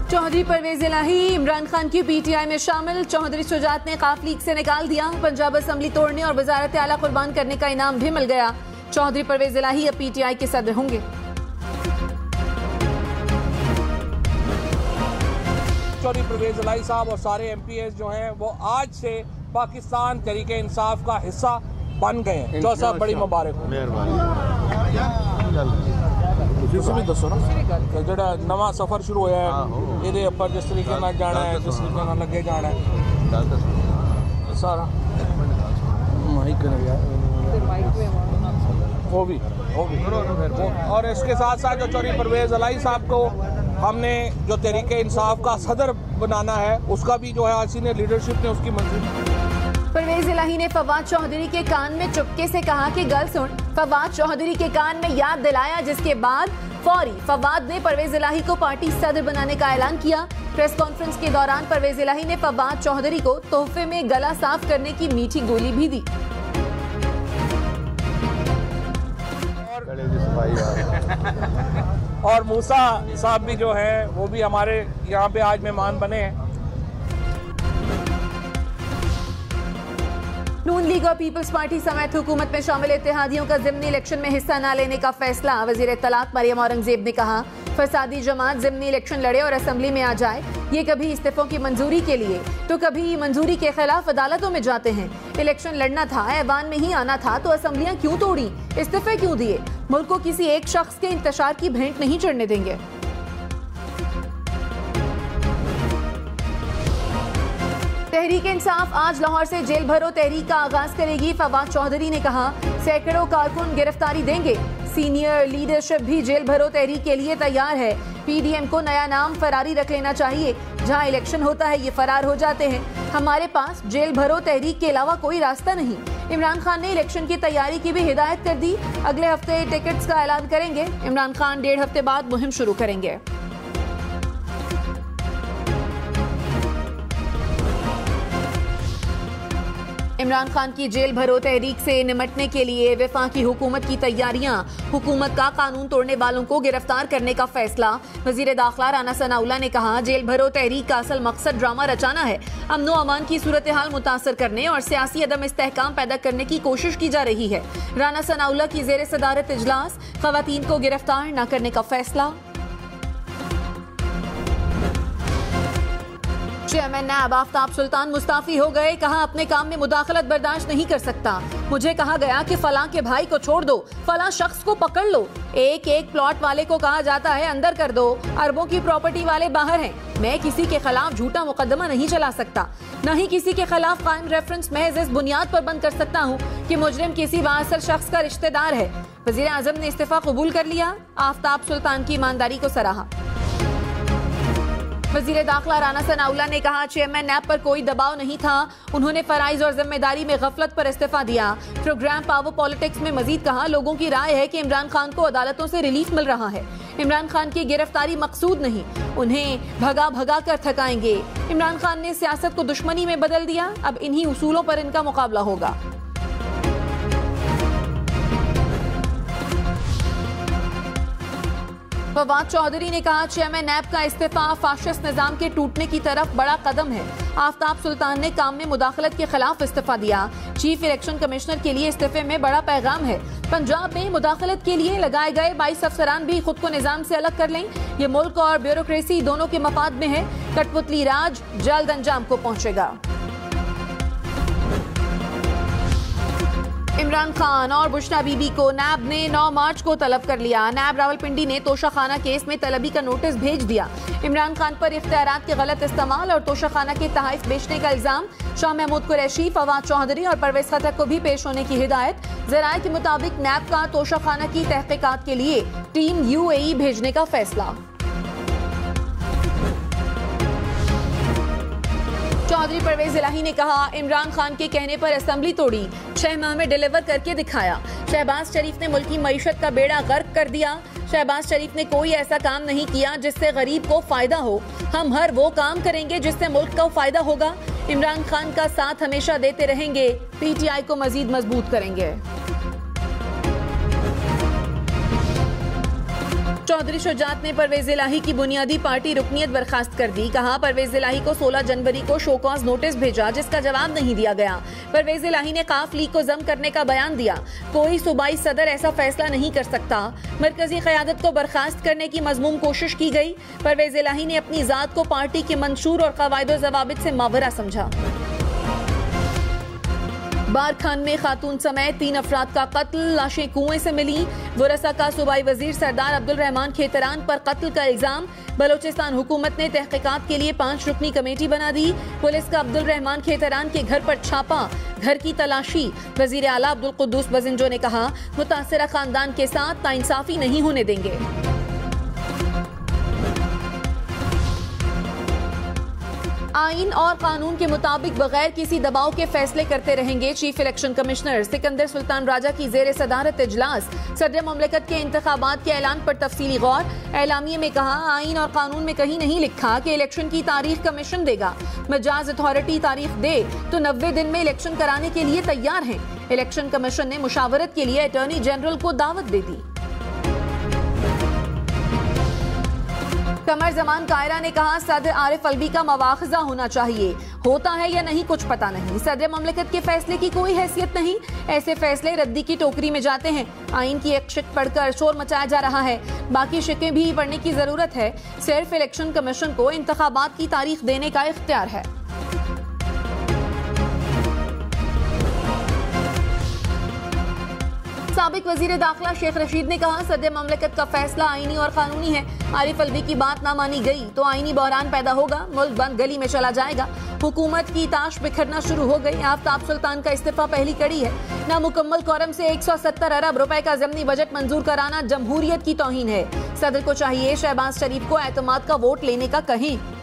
चौधरी परवेज इलाही इमरान खान की पीटीआई में शामिल। चौधरी शुजात ने काफ लीग से निकाल दिया। पंजाब असेंबली तोड़ने और वजारत आला कुर्बान करने का इनाम भी मिल गया। चौधरी परवेज इलाही अब पीटीआई के सदर होंगे। चौधरी परवेज इलाही साहब और सारे एमपीएस जो हैं वो आज से पाकिस्तान तहरीके इंसाफ का हिस्सा बन गए हैं। चौधरी साहब बड़ी मुबारक हो। दसो ना जो नवा सफर शुरू होया है ये उपर जिस तरीके ना जाना है, जिस तरीके ना लगे जाना है सारा वो भी और इसके साथ साथ जो चौधरी परवेज इलाही साहब को हमने जो तहरीके इंसाफ का सदर बनाना है उसका भी जो है सीनियर लीडरशिप ने उसकी मंजूरी। परवेज इलाही ने फवाद चौधरी के कान में चुपके से कहा कि गल सुन। फवाद चौधरी के कान में याद दिलाया, जिसके बाद फौरी फवाद ने परवेज इलाही को पार्टी सदर बनाने का ऐलान किया। प्रेस कॉन्फ्रेंस के दौरान परवेज इलाही ने फवाद चौधरी को तोहफे में गला साफ करने की मीठी गोली भी दी। और मूसा साहब भी जो है वो भी हमारे यहाँ पे आज मेहमान बने हैं। नून लीग और पीपल्स पार्टी समेत हुकूमत में शामिल इत्तेहादियों का ज़िमनी इलेक्शन में हिस्सा न लेने का फैसला। वज़ीर इत्तलात मरियम औरंगजेब ने कहा, फसादी जमात ज़िमनी इलेक्शन लड़े और असेंबली में आ जाए। ये कभी इस्तीफों की मंजूरी के लिए तो कभी मंजूरी के खिलाफ अदालतों में जाते हैं। इलेक्शन लड़ना था, ऐवान में ही आना था, तो असम्बलियां क्यों तोड़ी, इस्तीफे क्यों दिए? मुल्क को किसी एक शख्स के इंतशार की भेंट नहीं चढ़ने देंगे। तहरीक इंसाफ आज लाहौर से जेल भरो तहरीक का आगाज करेगी। फवाद चौधरी ने कहा, सैकड़ों कारकुन गिरफ्तारी देंगे। सीनियर लीडरशिप भी जेल भरो तहरीक के लिए तैयार है। पीडीएम को नया नाम फरारी रख लेना चाहिए। जहां इलेक्शन होता है ये फरार हो जाते हैं। हमारे पास जेल भरो तहरीक के अलावा कोई रास्ता नहीं। इमरान खान ने इलेक्शन की तैयारी की भी हिदायत कर दी। अगले हफ्ते टिकट्स का ऐलान करेंगे। इमरान खान 1.5 हफ्ते बाद मुहिम शुरू करेंगे। इमरान खान की जेल भरो तहरीक से निमटने के लिए वफाकी हुकूमत की तैयारियां। हुकूमत का कानून तोड़ने वालों को गिरफ्तार करने का फैसला। वजीर दाखिला राना सनाउल्लाह ने कहा, जेल भरो तहरीक का असल मकसद ड्रामा रचाना है। अमनो अमान की सूरत हाल मुतासर करने और सियासी अदम इस्तेहकाम पैदा करने की कोशिश की जा रही है। राना सनाउल्लाह की जेर सदारत इजलास, खवातीन को गिरफ्तार न करने का फैसला। चेयरमैन नैब आफ्ताब सुल्तान मुस्ताफी हो गए। कहा, अपने काम में मुदाखलत बर्दाश्त नहीं कर सकता। मुझे कहा गया कि फलां के भाई को छोड़ दो, फलां शख्स को पकड़ लो। एक एक प्लॉट वाले को कहा जाता है अंदर कर दो, अरबों की प्रॉपर्टी वाले बाहर हैं। मैं किसी के खिलाफ झूठा मुकदमा नहीं चला सकता, न ही किसी के खिलाफ कायम रेफरेंस महज इस बुनियाद पर बंद कर सकता हूँ कि मुजरिम किसी बाअसर शख्स का रिश्तेदार है। वजीर आजम ने इस्तीफा कबूल कर लिया। आफ्ताब सुल्तान की ईमानदारी को सराहा। वजीर दाखिला राना सनाउल्लाह ने कहा, चेयरमैन नैब पर कोई दबाव नहीं था। उन्होंने फराइज और जिम्मेदारी में गफलत पर इस्तीफा दिया। प्रोग्राम पावर पॉलिटिक्स में मजीद कहा, लोगों की राय है कि इमरान खान को अदालतों से रिलीफ मिल रहा है। इमरान खान की गिरफ्तारी मकसूद नहीं, उन्हें भगा भगा कर थकाएंगे। इमरान खान ने सियासत को दुश्मनी में बदल दिया। अब इन्हीं उसूलों पर इनका मुकाबला होगा। फवाद चौधरी ने कहा, चेयरमैन नैब का इस्तीफा फाशिस्ट निजाम के टूटने की तरफ बड़ा कदम है। आफ्ताब सुल्तान ने काम में मुदाखलत के खिलाफ इस्तीफा दिया। चीफ इलेक्शन कमिश्नर के लिए इस्तीफे में बड़ा पैगाम है। पंजाब में मुदाखलत के लिए लगाए गए 22 अफसरान भी खुद को निजाम से अलग कर लें। ये मुल्क और ब्यूरोक्रेसी दोनों के मफाद में है। कठपुतली राज जल्द अंजाम को पहुंचेगा। इमरान खान और बुशरा बीबी को नैब ने 9 मार्च को तलब कर लिया। नैब रावलपिंडी ने तोशाखाना केस में तलबी का नोटिस भेज दिया। इमरान खान पर इख्तियारात के गलत इस्तेमाल और तोशाखाना के तहफ़ बेचने का इल्जाम। शाह महमूद कुरैशी, फवाद चौधरी और परवेज खटक को भी पेश होने की हिदायत। ज़राए के मुताबिक नैब का तोशाखाना की तहकीकात के लिए टीम UAE भेजने का फैसला। चौधरी परवेज इलाही ने कहा, इमरान खान के कहने पर असेंबली तोड़ी, 6 माह में डिलीवर करके दिखाया। शहबाज शरीफ ने मुल्क की मईशत का बेड़ा गर्क कर दिया। शहबाज शरीफ ने कोई ऐसा काम नहीं किया जिससे गरीब को फायदा हो। हम हर वो काम करेंगे जिससे मुल्क को फायदा होगा। इमरान खान का साथ हमेशा देते रहेंगे। PTI को मजीद मजबूत करेंगे। चौधरी शुजात ने परवेज इलाही की बुनियादी पार्टी रुकनीत बर्खास्त कर दी। कहा परवेज इलाही को 16 जनवरी को शो कॉज नोटिस भेजा जिसका जवाब नहीं दिया गया। परवेज इलाही ने काफ लीग को जम करने का बयान दिया। कोई सूबाई सदर ऐसा फैसला नहीं कर सकता। मरकजी क़यादत को बर्खास्त करने की मज़मूम कोशिश की गई। परवेज इलाही ने अपनी जात को पार्टी के मंशूर और कवायद ज़वाबित से मावरा समझा। बारखान में खातून समेत 3 अफराद का कत्ल, लाशें कुएं से मिली। गुरसा का सूबाई वजीर सरदार अब्दुल रहमान खेतरान पर कत्ल का इल्जाम। बलोचिस्तान हुकूमत ने तहकीकात के लिए 5 रुकनी कमेटी बना दी। पुलिस का अब्दुल रहमान खेतरान के घर पर छापा, घर की तलाशी। वजीर आला अब्दुल कुद्दूस बजिंजो ने कहा मुतासिरा खानदान के साथ नाइंसाफी नहीं होने देंगे। आईन और कानून के मुताबिक बगैर किसी दबाव के फैसले करते रहेंगे। Chief election commissioner Sikandar Sultan Raja की जेर सदारत इजलास। सदर मुमलिकत के इंतखाबात के ऐलान पर तफसीली गौर। एलामिये में कहा आईन और कानून में कहीं नहीं लिखा कि इलेक्शन की तारीख कमीशन देगा। मजाज अथॉरिटी तारीख दे तो 90 दिन में इलेक्शन कराने के लिए तैयार हैं। इलेक्शन कमीशन ने मुशावरत के लिए अटॉर्नी जनरल को दावत दे दी। कमर जमान कायरा ने कहा सदर आरिफ अलवी का मवाखजा होना चाहिए। होता है या नहीं कुछ पता नहीं। सदर मुमलिकत के फैसले की कोई हैसियत नहीं। ऐसे फैसले रद्दी की टोकरी में जाते हैं। आइन की एक शिक पढ़कर शोर मचाया जा रहा है। बाकी शिकें भी पढ़ने की जरूरत है। सिर्फ इलेक्शन कमीशन को इंतखाबात की तारीख देने का इख्तियार है। साबिक वजीर दाखिला शेख रशीद ने कहा सदर मुमलिकत का फैसला आईनी और कानूनी है। आरिफ अलवी की बात ना मानी गई तो आईनी बहरान पैदा होगा। मुल्क बंद गली में चला जाएगा। हुकूमत की ताश बिखरना शुरू हो गई। आफ्ताब सुल्तान का इस्तीफा पहली कड़ी है। नामुकम्मल कौरम से 170 अरब रुपए का ज़मनी बजट मंजूर कराना जमहूरियत की तौहीन है। सदर को चाहिए शहबाज शरीफ को एतमाद का वोट लेने का कहें।